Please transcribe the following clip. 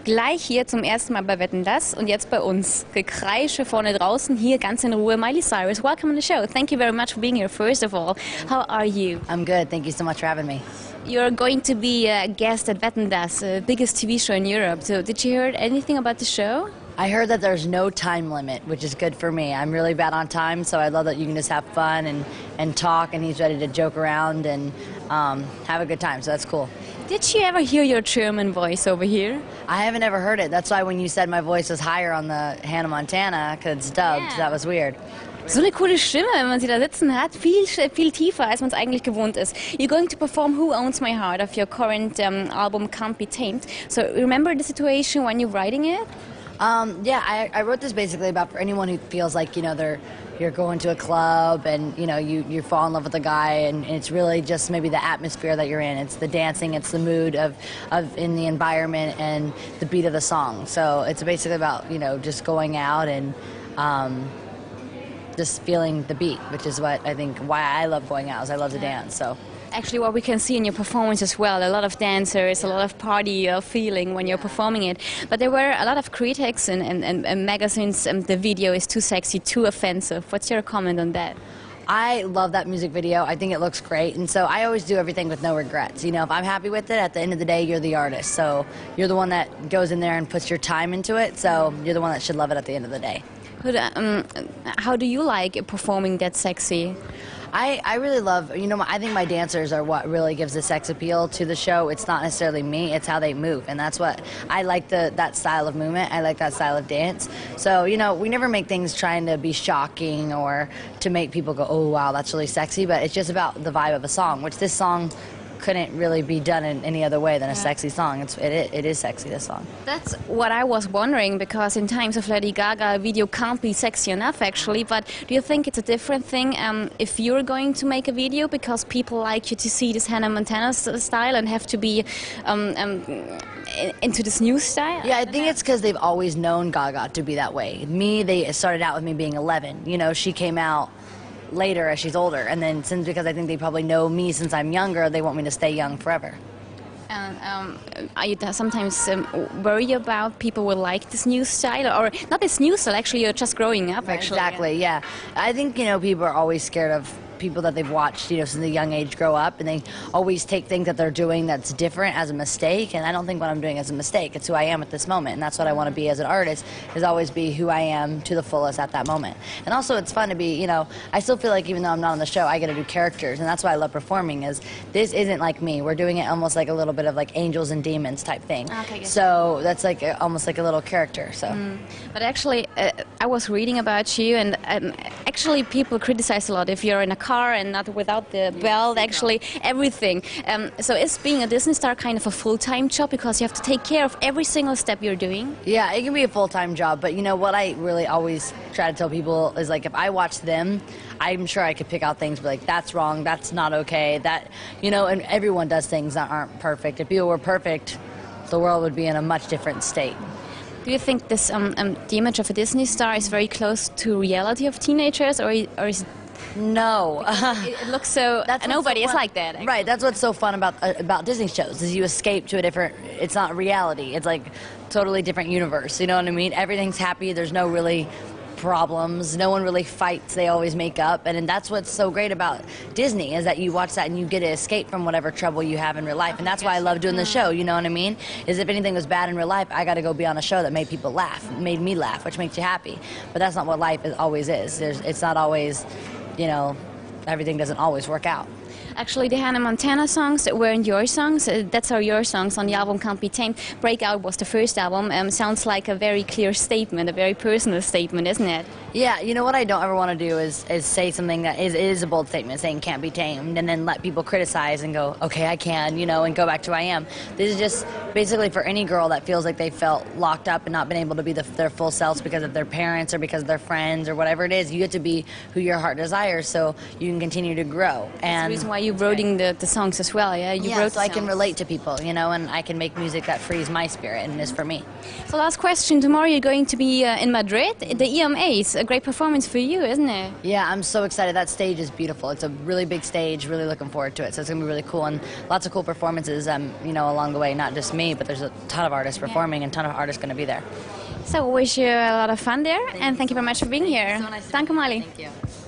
Gleich hier zum ersten Mal bei Wetten, das und jetzt bei uns. Gekreische vorne draußen, hier ganz in Ruhe. Miley Cyrus, welcome on the show. Thank you very much for being here, first of all. How are you? I'm good. Thank you so much for having me. You're going to be a guest at Wetten, das, biggest TV show in Europe. So did you hear anything about the show? I heard that there's no time limit, which is good for me. I'm really bad on time, so I love that you can just have fun and talk, and he's ready to joke around and have a good time, so that's cool. Did you ever hear your German voice over here? I haven't ever heard it. That's why when you said my voice was higher on the Hannah Montana, because it's dubbed, Yeah. that was weird. So eine coole Stimme, wenn man sie da sitzen hat, viel tiefer, als man es eigentlich gewohnt ist. You're going to perform Who Owns My Heart of your current album Can't Be Tamed. So remember the situation when you're writing it? Yeah, I wrote this basically about for anyone who feels like, you're going to a club and, you fall in love with a guy and it's really just maybe the atmosphere that you're in. It's the dancing, it's the mood of in the environment and the beat of the song. So it's basically about, just going out and just feeling the beat, which is what I think why I love going out, is I love to dance. So. Actually, what we can see in your performance as well, a lot of dancers, a lot of party feeling when you're performing it. But there were a lot of critics and magazines, the video is too sexy, too offensive. What's your comment on that? I love that music video. I think it looks great, and so I always do everything with no regrets. If I'm happy with it, at the end of the day, you're the artist. So you're the one that goes in there and puts your time into it, so you're the one that should love it at the end of the day. But, how do you like performing that sexy? I really love, I think my dancers are what really gives the sex appeal to the show. It's not necessarily me, it's how they move. And that's what, I like that style of movement. I like that style of dance. So, we never make things trying to be shocking or to make people go, oh, wow, that's really sexy. But it's just about the vibe of a song, which this song couldn't really be done in any other way than a sexy song. It is sexy, this song. That's what I was wondering, because in times of Lady Gaga, a video can't be sexy enough, actually. But do you think it's a different thing if you're going to make a video because people like you to see this Hannah Montana style and have to be into this new style? Yeah, I think it's because they've always known Gaga to be that way. They started out with me being 11. She came out later as she's older, and then because I think they probably know me since I'm younger, they want me to stay young forever. And are you sometimes worried about people will like this new style, or not this new style? Actually, you're just growing up. Actually, exactly. Yeah, I think people are always scared of people that they've watched, since a young age grow up, and they always take things that they're doing that's different as a mistake. And I don't think what I'm doing is a mistake. It's who I am at this moment, and that's what I want to be as an artist, is always be who I am to the fullest at that moment. And also, it's fun to be, I still feel like even though I'm not on the show, I get to do characters, and that's why I love performing. Is this isn't like me. We're doing it almost like a little bit of like angels and demons type thing. Okay, so that's like almost like a little character. So. But actually, I was reading about you, and actually people criticize a lot if you're in a car and not without the belt, actually everything. So is being a Disney star kind of a full-time job, because you have to take care of every single step you're doing? Yeah, it can be a full-time job, but what I really always try to tell people is, like, if I watch them, I'm sure I could pick out things, but like, that's wrong, that's not okay, that, and everyone does things that aren't perfect. If people were perfect, the world would be in a much different state. Do you think this the image of a Disney star is very close to reality of teenagers, or is it? No. It looks so. Nobody is like that. Actually. Right. That's what's so fun about Disney shows, is you escape to a different. It's not reality. It's like totally different universe. You know what I mean? Everything's happy. There's no really problems. No one really fights. They always make up, and that's what's so great about Disney, is that you watch that and you get to escape from whatever trouble you have in real life. And that's why I love doing the show. You know what I mean? Is if anything was bad in real life, I got to go be on a show that made people laugh, made me laugh, which makes you happy. But that's not what life always is. It's not always. Everything doesn't always work out. Actually, the Hannah Montana songs weren't your songs. That's are your songs on the album Can't Be Tamed. Breakout was the first album. Sounds like a very clear statement, a very personal statement, isn't it? Yeah, what I don't ever want to do is say something that is a bold statement, saying can't be tamed, and then let people criticize and go, okay, I can, and go back to who I am. This is just basically for any girl that feels like they felt locked up and not been able to be their full selves because of their parents or because of their friends or whatever it is. You get to be who your heart desires, so you can continue to grow. And that's the reason why you wrote the songs as well, yeah? You wrote so I can relate to people, and I can make music that frees my spirit and is for me. So last question, tomorrow you're going to be in Madrid, the EMAs. a great performance for you, isn't it? Yeah, I'm so excited. That stage is beautiful. It's a really big stage. Really looking forward to it. So it's going to be really cool, and lots of cool performances, along the way. Not just me, but there's a ton of artists performing and a ton of artists going to be there. So wish you a lot of fun there, and thank you very much for being here. So nice to Danke, meet you. Miley. Thank you.